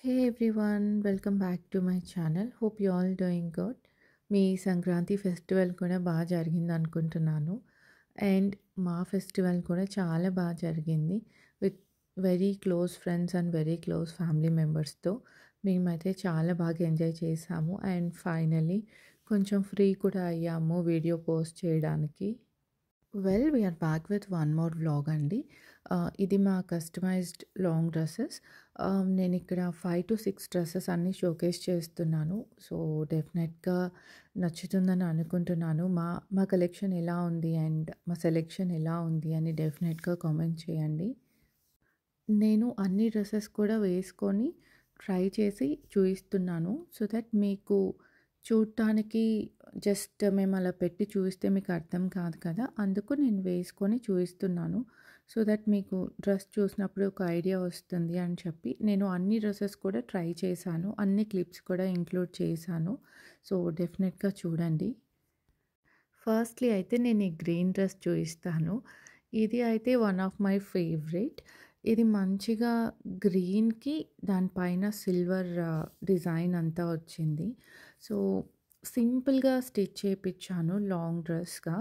Hey everyone, welcome back to my channel. Hope you all doing good. Me Sankranti festival కూడా బాగా జరిగింది అనుకుంటున్నాను. And మా ఫెస్టివల్ కూడా చాలా బాగా జరిగింది. With very close friends and very close family మెంబర్స్‌తో. మేమైతే చాలా బాగా ఎంజాయ్ చేశాము. అండ్ ఫైనల్లీ కొంచెం ఫ్రీ కూడా అయ్యాము వీడియో పోస్ట్ చేయడానికి. We're back with one more vlog అండి. ఇది మా కస్టమైజ్డ్ లాంగ్ డ్రెస్సెస్. నేను ఇక్కడ 5-6 డ్రెస్సెస్ అన్నీ షోకేస్ చేస్తున్నాను. సో, డెఫినెట్‌గా నచ్చుతుందని అనుకుంటున్నాను. మా మా కలెక్షన్ ఎలా ఉంది అండ్ మా సెలెక్షన్ ఎలా ఉంది అని డెఫినెట్‌గా కామెంట్ చేయండి. నేను అన్ని డ్రెసెస్ కూడా వేసుకొని ట్రై చేసి చూయిస్తున్నాను. సో దట్ మీకు చూడటానికి జస్ట్ మేము అలా పెట్టి చూయిస్తే మీకు అర్థం కాదు కదా! అందుకు నేను వేసుకొని చూయిస్తున్నాను. సో దట్ మీకు డ్రెస్ చూసినప్పుడు ఒక ఐడియా వస్తుంది అని చెప్పి నేను అన్ని డ్రెసెస్ కూడా ట్రై చేశాను. అన్ని క్లిప్స్ కూడా ఇంక్లూడ్ చేశాను. సో డెఫినెట్‌గా చూడండి. ఫస్ట్‌లీ అయితే నేను ఈ గ్రీన్ డ్రెస్ చూయిస్తాను. ఇది అయితే వన్ ఆఫ్ మై ఫేవరెట్. ఇది మంచిగా గ్రీన్‌కి దానిపైన సిల్వర్ డిజైన్ అంతా వచ్చింది. సో, సింపుల్‌గా స్టిచ్ చేపిచ్చాను లాంగ్ డ్రెస్‌గా.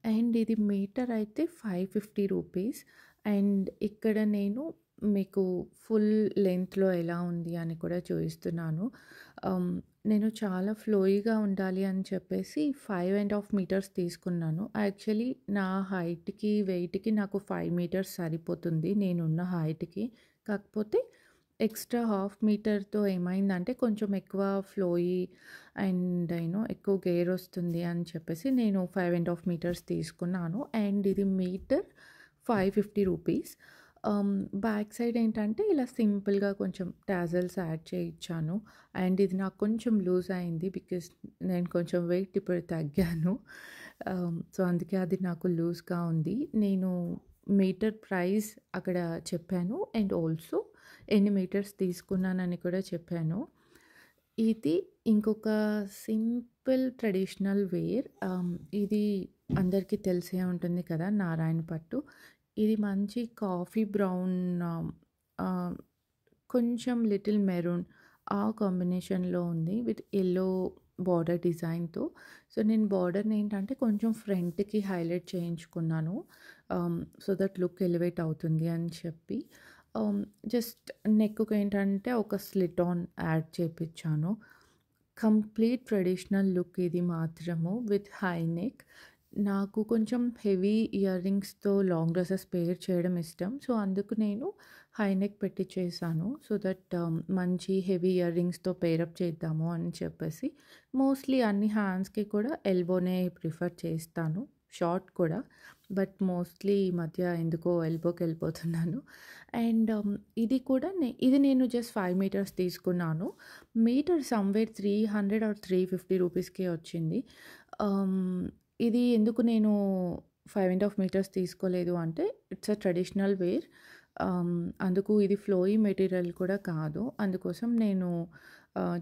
అండ్ ఇది మీటర్ అయితే 550 రూపీస్. అండ్ ఇక్కడ నేను మీకు ఫుల్ లెంగ్త్‌లో ఎలా ఉంది అని కూడా చూయిస్తున్నాను. ఆహ్, నేను చాలా ఫ్లోయీగా ఉండాలి అని చెప్పేసి 5½ మీటర్స్ తీసుకున్నాను. యాక్చువల్లీ నా హైట్‌కి, వెయిట్‌కి నాకు 5 మీటర్స్ సరిపోతుంది నేనున్న హైట్‌కి. కాకపోతే ఎక్స్‌ట్రా హాఫ్ మీటర్‌తో ఏమైందంటే కొంచెం ఎక్కువ ఫ్లోయీ అండ్ ఎక్కువ గేర్ వస్తుంది అని చెప్పేసి నేను 5½ మీటర్స్ తీసుకున్నాను. అండ్ ఇది మీటర్ 550 రూపీస్. బ్యాక్ సైడ్ ఏంటంటే ఇలా సింపుల్‌గా కొంచెం టాజల్స్ యాడ్ చేయించాను. అండ్ ఇది నాకు కొంచెం లూజ్ అయింది. బికాజ్ నేను కొంచెం వెయిట్ ఇప్పుడు తగ్గాను. సో, అందుకే అది నాకు లూజ్‌గా ఉంది. నేను మీటర్ ప్రైస్ అక్కడ చెప్పాను. అండ్ ఆల్సో ఎన్ని మీటర్స్ తీసుకున్నానని కూడా చెప్పాను. ఇది ఇంకొక సింపుల్ ట్రెడిషనల్ వేర్. ఇది అందరికీ తెలిసే ఉంటుంది కదా! నారాయణ పట్టు. ఇది మంచి కాఫీ బ్రౌన్ ఆహ్, కొంచెం లిటిల్ మెరూన్ ఆ కాంబినేషన్‌లో ఉంది. విత్ యెల్లో బార్డర్ డిజైన్‌తో. సో, నేను బార్డర్‌ని ఏంటంటే కొంచెం ఫ్రంట్‌కి హైలైట్ చేయించుకున్నాను. సో దట్ లుక్ ఎలివేట్ అవుతుంది అని చెప్పి. ఆహ్, జస్ట్ నెక్‌కి ఏంటంటే ఒక స్లిట్ ఆన్ యాడ్ చేపిచ్చాను. కంప్లీట్ ట్రెడిషనల్ లుక్ ఇది మాత్రము విత్ హై నెక్. నాకు కొంచెం హెవీ ఇయర్ రింగ్స్‌తో లాంగ్ డ్రెసెస్ పేర్ చేయడం ఇష్టం. సో, అందుకు నేను హై నెక్ పెట్టిచ్చేసాను. సో దట్ మంచి హెవీ ఇయర్ రింగ్స్‌తో పేరప్ చేద్దాము అని చెప్పేసి. మోస్ట్‌లీ అన్ని హ్యాండ్స్‌కి కూడా ఎల్బోనే ప్రిఫర్ చేస్తాను. షార్ట్ కూడా. బట్ మోస్ట్‌లీ ఈ మధ్య ఎందుకో ఎల్బోకెళ్ళిపోతున్నాను. అండ్ ఇది కూడా ఇది నేను జస్ట్ 5 మీటర్స్ తీసుకున్నాను. మీటర్ సమ్‌వేర్ 300 ఆర్ 350 రూపీస్‌కే వచ్చింది. ఆహ్, ఇది ఎందుకు నేను 5½ మీటర్స్ తీసుకోలేదు అంటే ఇట్స్ ఎ ట్రెడిషనల్ వేర్. అందుకు ఇది ఫ్లోయీ మెటీరియల్ కూడా కాదు. అందుకోసం నేను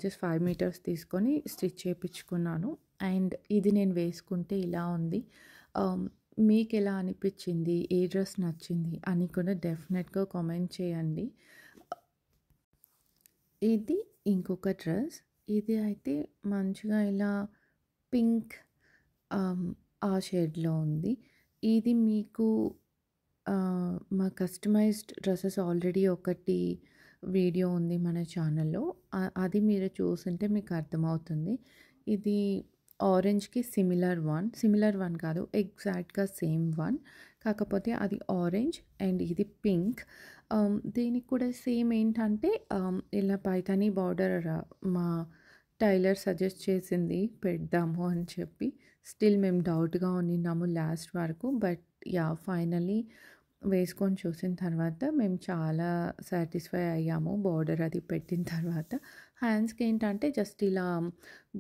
జస్ట్ 5 మీటర్స్ తీసుకొని స్టిచ్ చేపిచ్చుకున్నాను. అండ్ ఇది నేను వేసుకుంటే ఇలా ఉంది. ఆహ్, మీకెలా అనిపిచ్చింది? ఏ డ్రెస్ నచ్చింది? అని కూడా డెఫినెట్‌గా కామెంట్ చేయండి. ఇది ఇంకొక డ్రెస్. ఇది అయితే మంచిగా ఇలా పింక్ ఆ షేడ్‌లో ఉంది. ఇది మీకు మా కస్టమైజ్డ్ డ్రెసెస్ ఆల్రెడీ ఒకటి వీడియో ఉంది మన ఛానల్‌లో. అది మీరు చూసుంటే మీకు అర్థమవుతుంది. ఇది ఆరెంజ్‌కి సిమిలర్ వన్ కాదు ఎగ్జాక్ట్‌గా సేమ్ వన్. కాకపోతే అది ఆరెంజ్ అండ్ ఇది పింక్. దీనికి కూడా సేమ్ ఏంటంటే ఇలా పైతాని బార్డర్ మా టైలర్ సజెస్ట్ చేసింది పెడదాము అని చెప్పి. స్టిల్ మేము డౌట్‌గా ఉండిన్నాము లాస్ట్ వరకు. But yeah! ఫైనల్లీ వేసుకొని చూసిన తర్వాత మేము చాలా సాటిస్ఫై అయ్యాము. బార్డర్ అది పెట్టిన తర్వాత. హ్యాండ్స్‌కి ఏంటంటే జస్ట్ ఇలా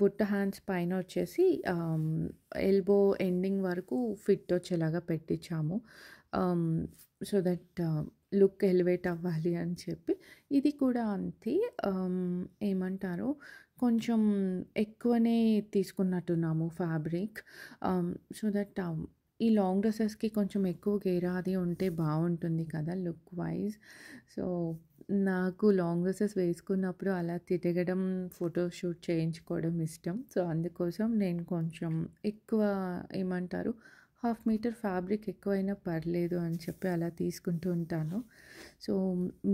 బుట్ట హ్యాండ్స్ పైన వచ్చేసి ఎల్బో ఎండింగ్ వరకు ఫిట్ వచ్చేలాగా పెట్టించాము. ఆహ్, సో దట్ లుక్ ఎలివేట్ అవ్వాలి అని చెప్పి. ఇది కూడా అంతే. ఏమంటారు కొంచెం ఎక్కువనే తీసుకున్నట్టున్నాము ఫ్యాబ్రిక్. సో దట్ ఈ లాంగ్ డ్రెసెస్‌కి కొంచెం ఎక్కువ గేరా అది ఉంటే బావుంటుంది కదా! Look wise. సో, నాకు లాంగ్ డ్రెసెస్ వేసుకున్నప్పుడు అలా తిరగడం, ఫోటోషూట్ చేయించుకోవడం ఇష్టం. సో, అందుకోసం నేను కొంచెం ఎక్కువ ఏమంటారు, హాఫ్ మీటర్ ఫ్యాబ్రిక్ ఎక్కువైనా పర్లేదు అని చెప్పి అలా తీసుకుంటూ ఉంటాను. సో,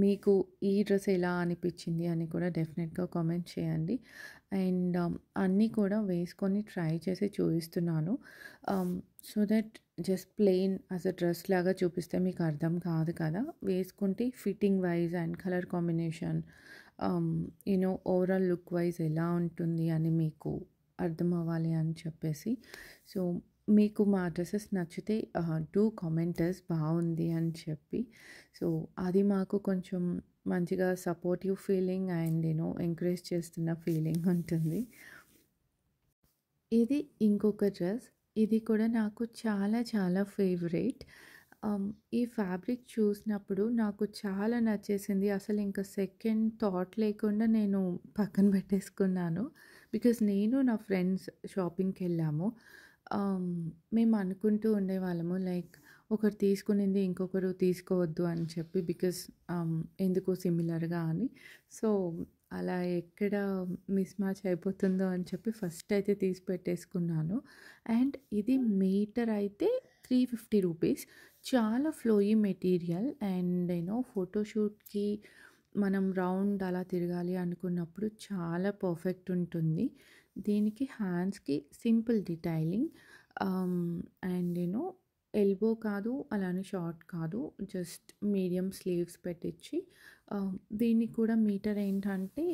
మీకు ఈ డ్రెస్ ఎలా అనిపించింది అని కూడా డెఫినెట్‌గా కామెంట్ చేయండి. అండ్ అన్నీ కూడా వేసుకొని ట్రై చేసి చూపిస్తున్నాను. So that just plain as a dress లాగా చూపిస్తే మీకు అర్థం కాదు కదా! వేసుకుంటే fitting wise and colour combination overall look wise ఎలా ఉంటుంది అని మీకు అర్థం అవ్వాలి అని చెప్పేసి. సో, మీకు మా డ్రెసెస్ నచ్చితే డూ కామెంటర్స్ బాగుంది అని చెప్పి. సో, అది మాకు కొంచెం మంచిగా సపోర్టివ్ ఫీలింగ్ అండ్ ఎంకరేజ్ చేస్తున్న ఫీలింగ్ ఉంటుంది. ఇది ఇంకొక డ్రెస్. ఇది కూడా నాకు చాలా చాలా ఫేవరెట్. ఈ ఫ్యాబ్రిక్ చూసినప్పుడు నాకు చాలా నచ్చేసింది. అసలు ఇంకా సెకండ్ థాట్ లేకుండా నేను పక్కన పెట్టేసుకున్నాను. బికాజ్ నేను నా ఫ్రెండ్స్ షాపింగ్‌కెళ్ళాము. ఆహ్, మేము అనుకుంటూ ఉండేవాళ్ళము లైక్ ఒకరు తీసుకునింది ఇంకొకరు తీసుకోవద్దు అని చెప్పి బికాజ్ ఎందుకు సిమిలర్‌గా అని. సో, అలా ఎక్కడ మిస్ మ్యాచ్ అయిపోతుందో అని చెప్పి ఫస్ట్ అయితే తీసి పెట్టేసుకున్నాను. అండ్ ఇది మీటర్ అయితే 350 రూపీస్. చాలా ఫ్లోయీ మెటీరియల్ అండ్ ఫోటోషూట్‌కి మనం రౌండ్ అలా తిరగాలి అనుకున్నప్పుడు చాలా పర్ఫెక్ట్ ఉంటుంది. దీనికి హ్యాండ్స్‌కి సింపుల్ డీటైలింగ్ అండ్ ఎల్బో కాదు, అలానే షార్ట్ కాదు. జస్ట్ మీడియం స్లీవ్స్ పెట్టించి దీనికి కూడా మీటర్ ఏంటంటే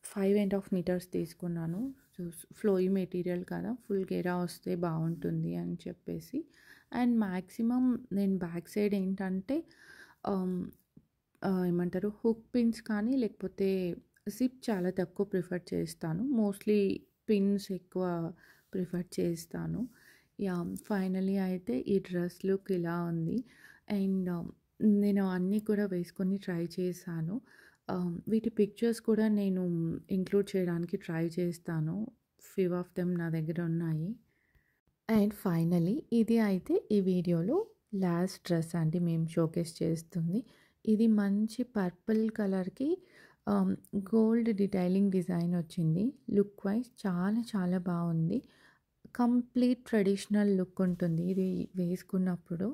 5½ మీటర్స్ తీసుకున్నాను. సో, ఫ్లోయీ మెటీరియల్ కదా! ఫుల్ గెరా వస్తే బాగుంటుంది అని చెప్పేసి. అండ్ మ్యాక్సిమం నేను బ్యాక్ సైడ్ ఏంటంటే ఆహ్, ఏమంటారు హుక్ పిన్స్ కానీ లేకపోతే జిప్ చాలా తక్కువ ప్రిఫర్ చేస్తాను. మోస్ట్‌లీ పిన్స్ ఎక్కువ ప్రిఫర్ చేస్తాను. యాహ్! ఫైనల్లీ అయితే ఈ డ్రెస్ లుక్ ఇలా ఉంది. అండ్ నేను అన్నీ కూడా వేసుకొని ట్రై చేశాను. వీటి పిక్చర్స్ కూడా నేను ఇంక్లూడ్ చేయడానికి ట్రై చేస్తాను. ఫ్యూ ఆఫ్ దెమ్ నా దగ్గర ఉన్నాయి. అండ్ ఫైనల్లీ ఇది అయితే ఈ వీడియోలో లాస్ట్ డ్రెస్ అండి మేము షోకేస్ చేస్తుంది. ఇది మంచి పర్పుల్ కలర్‌కి గోల్డ్ డీటైలింగ్ డిజైన్ వచ్చింది. లుక్ వైస్ చాలా చాలా బాగుంది. కంప్లీట్ ట్రెడిషనల్ లుక్ ఉంటుంది ఇది వేసుకున్నప్పుడు.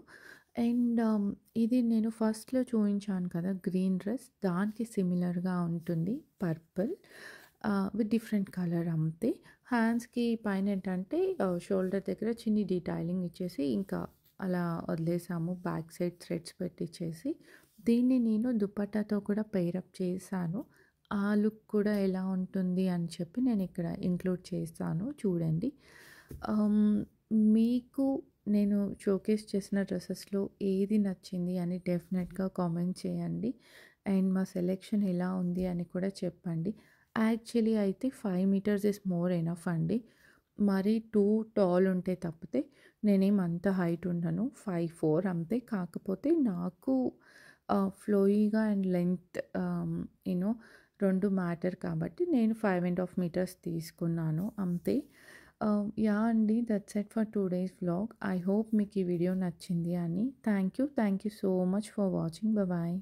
అండ్ ఇది నేను ఫస్ట్‌లో చూయించాను కదా! గ్రీన్ డ్రెస్ దానికి సిమిలర్‌గా ఉంటుంది పర్పుల్ విత్ డిఫరెంట్ కలర్ అంతే. హ్యాండ్స్‌కి పైన ఏంటంటే షోల్డర్ దగ్గర చిన్ని డీటైలింగ్ ఇచ్చేసి ఇంకా అలా వదిలేసాము. బ్యాక్ సైడ్ థ్రెడ్స్ పెట్టిచ్చేసి దీన్ని నేను దుపట్టాతో కూడా పెయిరప్ చేశాను. ఆ లుక్ కూడా ఎలా ఉంటుంది అని చెప్పి నేను ఇక్కడ ఇంక్లూడ్ చేస్తాను చూడండి. మీకు నేను షోకేస్ చేసిన డ్రెసెస్‌లో ఏది నచ్చింది అని డెఫినెట్‌గా కామెంట్ చేయండి. అండ్ మా సెలెక్షన్ ఎలా ఉంది అని కూడా చెప్పండి. యాక్చువల్లీ అయితే 5 మీటర్స్ ఈస్ మోర్ ఎనఫ్ అండి. మరీ టూ టాల్ ఉంటే తప్పితే నేనేం అంత హైట్ ఉండను. 5'4" అంతే. కాకపోతే నాకు ఫ్లోయీగా అండ్ లెంగ్త్ యూనో 2 మ్యాటర్ కాబట్టి నేను 5½ మీటర్స్ తీసుకున్నాను అంతే. యాహ్! అండి that's it for today's vlog. I hope మీకు ఈ వీడియో నచ్చింది అని. Thank you so much for watching. Bye.